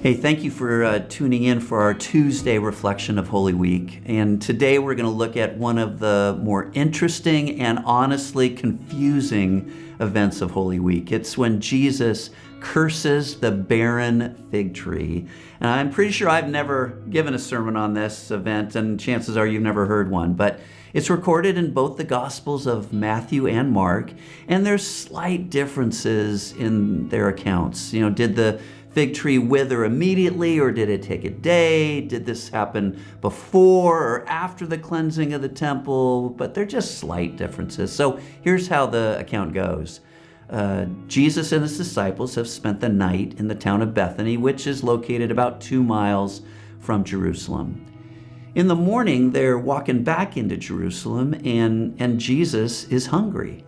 Hey, thank you for tuning in for our Tuesday reflection of Holy Week. And today we're going to look at one of the more interesting and honestly confusing events of Holy Week. It's when Jesus curses the barren fig tree. And I'm pretty sure I've never given a sermon on this event, and chances are you've never heard one. But it's recorded in both the Gospels of Matthew and Mark, and there's slight differences in their accounts. Did the fig tree wither immediately, or did it take a day? Did this happen before or after the cleansing of the temple? But they're just slight differences. So here's how the account goes. Jesus and his disciples have spent the night in the town of Bethany, which is located about 2 miles from Jerusalem. In the morning, they're walking back into Jerusalem, and Jesus is hungry.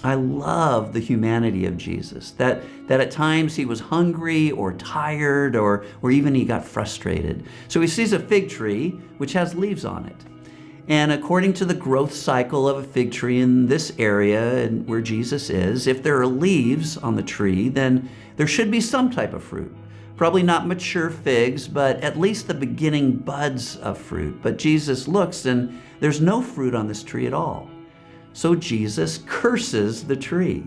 I love the humanity of Jesus, that at times he was hungry or tired or even he got frustrated. So he sees a fig tree which has leaves on it. And according to the growth cycle of a fig tree in this area and where Jesus is, if there are leaves on the tree, then there should be some type of fruit. Probably not mature figs, but at least the beginning buds of fruit. But Jesus looks and there's no fruit on this tree at all. So Jesus curses the tree.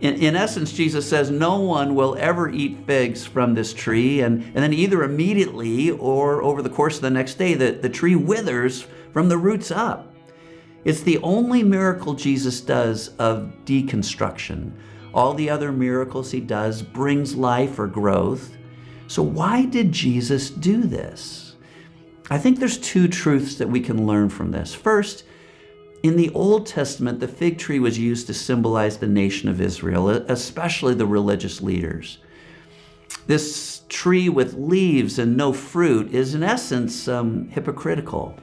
In essence, Jesus says no one will ever eat figs from this tree, and then either immediately or over the course of the next day, the tree withers from the roots up. It's the only miracle Jesus does of deconstruction. All the other miracles he does brings life or growth. So why did Jesus do this? I think there's 2 truths that we can learn from this. First, in the Old Testament, the fig tree was used to symbolize the nation of Israel, especially the religious leaders. This tree with leaves and no fruit is in essence hypocritical.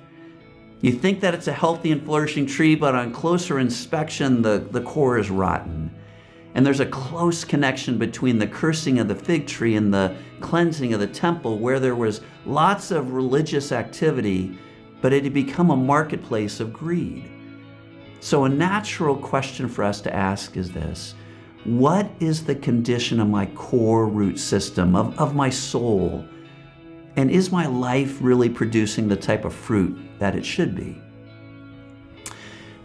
You think that it's a healthy and flourishing tree, but on closer inspection, the core is rotten. And there's a close connection between the cursing of the fig tree and the cleansing of the temple, where there was lots of religious activity, but it had become a marketplace of greed. So a natural question for us to ask is this: what is the condition of my core root system, of my soul? And is my life really producing the type of fruit that it should be?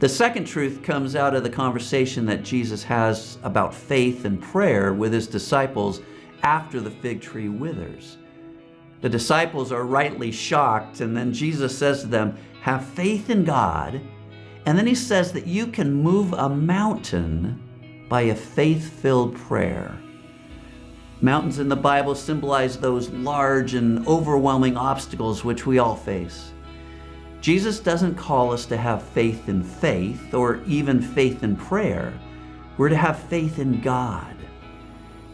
The second truth comes out of the conversation that Jesus has about faith and prayer with his disciples after the fig tree withers. The disciples are rightly shocked, and then Jesus says to them, have faith in God. And then he says that you can move a mountain by a faith-filled prayer. Mountains in the Bible symbolize those large and overwhelming obstacles which we all face. Jesus doesn't call us to have faith in faith or even faith in prayer. We're to have faith in God,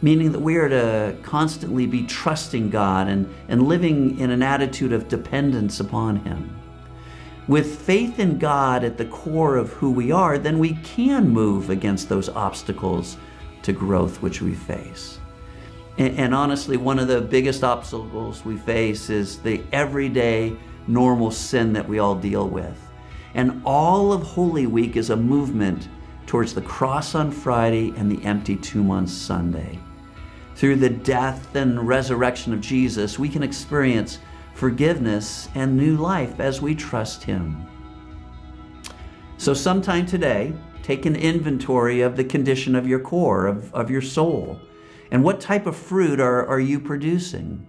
meaning that we are to constantly be trusting God and living in an attitude of dependence upon him. With faith in God at the core of who we are, then we can move against those obstacles to growth which we face. And honestly, one of the biggest obstacles we face is the everyday normal sin that we all deal with. And all of Holy Week is a movement towards the cross on Friday and the empty tomb on Sunday. Through the death and resurrection of Jesus, we can experience forgiveness and new life as we trust him. So sometime today, take an inventory of the condition of your core, of your soul, and what type of fruit are you producing?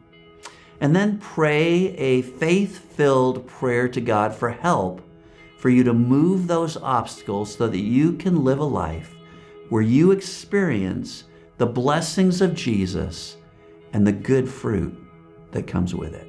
And then pray a faith-filled prayer to God for help for you to move those obstacles so that you can live a life where you experience the blessings of Jesus and the good fruit that comes with it.